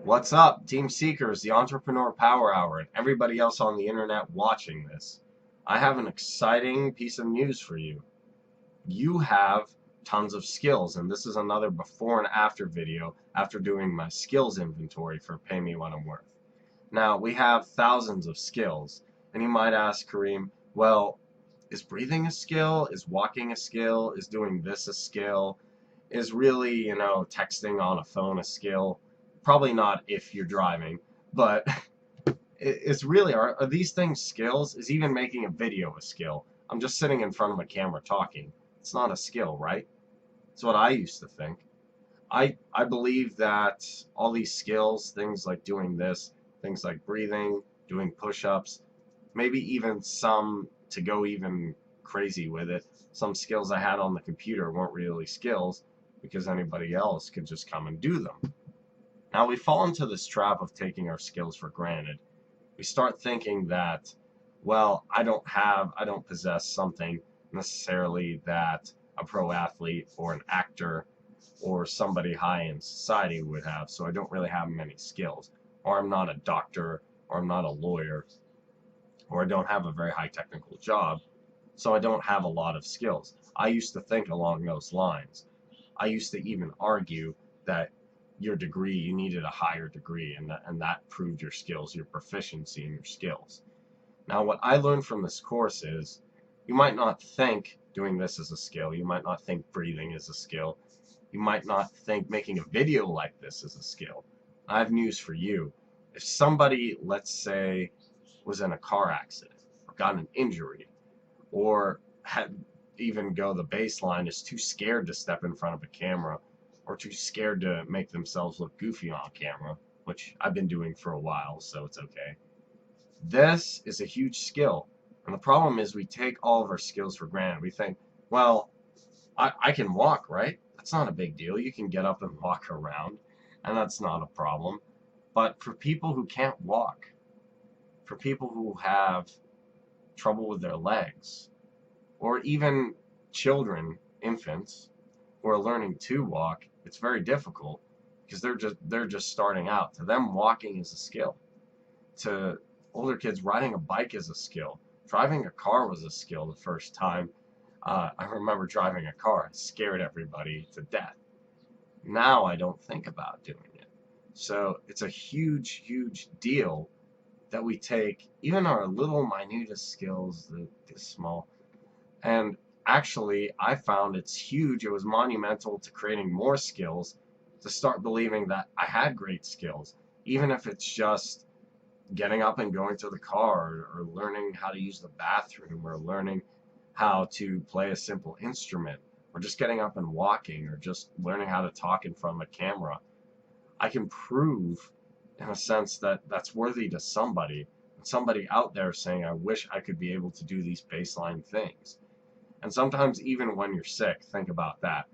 What's up, Team Seekers, the Entrepreneur Power Hour, and everybody else on the internet watching this? I have an exciting piece of news for you. You have tons of skills, and this is another before and after video after doing my skills inventory for Pay Me What I'm Worth. Now, we have thousands of skills, and you might ask, Kareem, well, is breathing a skill? Is walking a skill? Is doing this a skill? Is really, texting on a phone a skill? Probably not if you're driving, but it's really, are these things skills? Is even making a video a skill? I'm just sitting in front of a camera talking. It's not a skill, right? That's what I used to think. I believe that all these skills, things like doing this, things like breathing, doing push-ups, maybe even some, to go even crazy with it, some skills I had on the computer weren't really skills because anybody else could just come and do them. Now we fall into this trap of taking our skills for granted. We start thinking that, well, I don't possess something necessarily that a pro athlete or an actor or somebody high in society would have, so I don't really have many skills. Or I'm not a doctor, or I'm not a lawyer, or I don't have a very high technical job, so I don't have a lot of skills. I used to think along those lines. I used to even argue that your degree, you needed a higher degree, and that proved your skills, your proficiency in your skills. Now, what I learned from this course is you might not think doing this is a skill. You might not think breathing is a skill. You might not think making a video like this is a skill. I have news for you. If somebody, let's say, was in a car accident or got an injury or had even go the baseline is too scared to step in front of a camera or too scared to make themselves look goofy on camera, which I've been doing for a while, so it's okay. This is a huge skill. And the problem is we take all of our skills for granted. We think, well, I can walk, right? That's not a big deal. You can get up and walk around, and that's not a problem. But for people who can't walk, for people who have trouble with their legs, or even children, infants, who are learning to walk, it's very difficult because they're just starting out. To them, walking is a skill. To older kids, riding a bike is a skill. Driving a car was a skill the first time. I remember driving a car. It scared everybody to death. Now I don't think about doing it. So it's a huge, huge deal that we take even our little minutest skills, this small, and actually I found it's huge. It was monumental to creating more skills, to start believing that I had great skills, even if it's just getting up and going to the car, or learning how to use the bathroom, or learning how to play a simple instrument, or just getting up and walking, or just learning how to talk in front of a camera. I can prove in a sense that that's worthy to somebody out there saying, I wish I could be able to do these baseline things. And sometimes even when you're sick, think about that,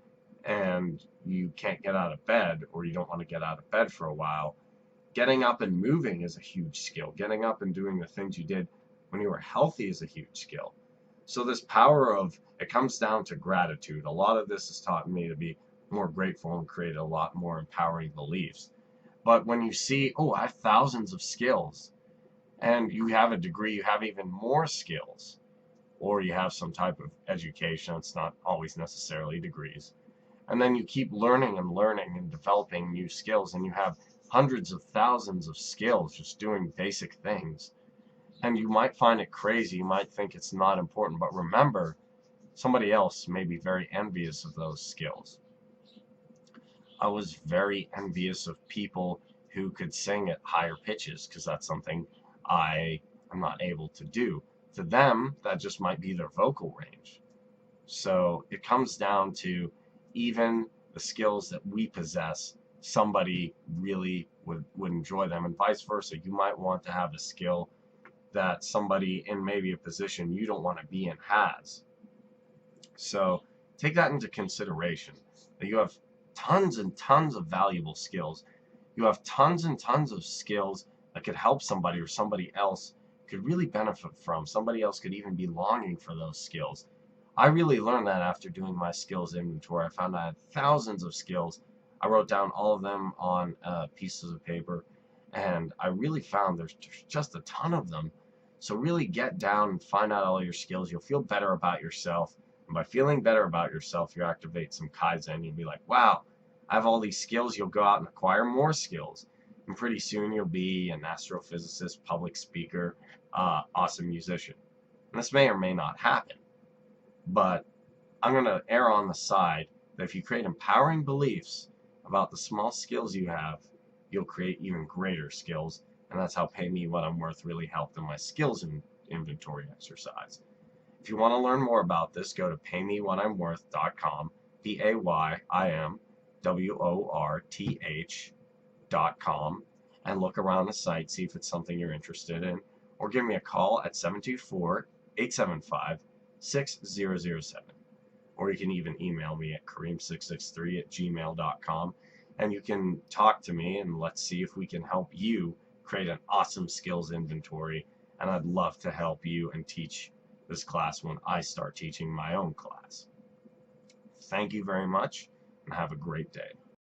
and you can't get out of bed, or you don't want to get out of bed for a while, getting up and moving is a huge skill. Getting up and doing the things you did when you were healthy is a huge skill. So this power of, it comes down to gratitude. A lot of this has taught me to be more grateful and create a lot more empowering beliefs. But when you see, oh, I have thousands of skills, and you have a degree, you have even more skills, or you have some type of education, it's not always necessarily degrees, and then you keep learning and developing new skills, and you have hundreds of thousands of skills just doing basic things. And you might find it crazy, you might think it's not important, but remember, somebody else may be very envious of those skills. I was very envious of people who could sing at higher pitches because that's something I am not able to do. To them, that just might be their vocal range. So it comes down to even the skills that we possess, somebody really would enjoy them, and vice versa. You might want to have a skill that somebody in maybe a position you don't want to be in has. So take that into consideration, that you have tons and tons of valuable skills. You have tons and tons of skills that could help somebody, or somebody else could really benefit from. Somebody else could even be longing for those skills. I really learned that after doing my skills inventory. I found I had thousands of skills I wrote down all of them on pieces of paper, and I really found there's just a ton of them. So really get down and find out all your skills. You'll feel better about yourself. And by feeling better about yourself, you activate some Kaizen. You'll be like, wow, I have all these skills. You'll go out and acquire more skills. And pretty soon you'll be an astrophysicist, public speaker, awesome musician. And this may or may not happen, but I'm going to err on the side that if you create empowering beliefs about the small skills you have, you'll create even greater skills. And that's how Pay Me What I'm Worth really helped in my skills inventory exercise. If you want to learn more about this, go to paymewhatimworth.com, PAYMWORTH.com, and look around the site, see if it's something you're interested in, or give me a call at 724-875-6007. Or you can even email me at kareem663@gmail.com, and you can talk to me, and let's see if we can help you create an awesome skills inventory. And I'd love to help you and teach this class when I start teaching my own class. Thank you very much, and have a great day.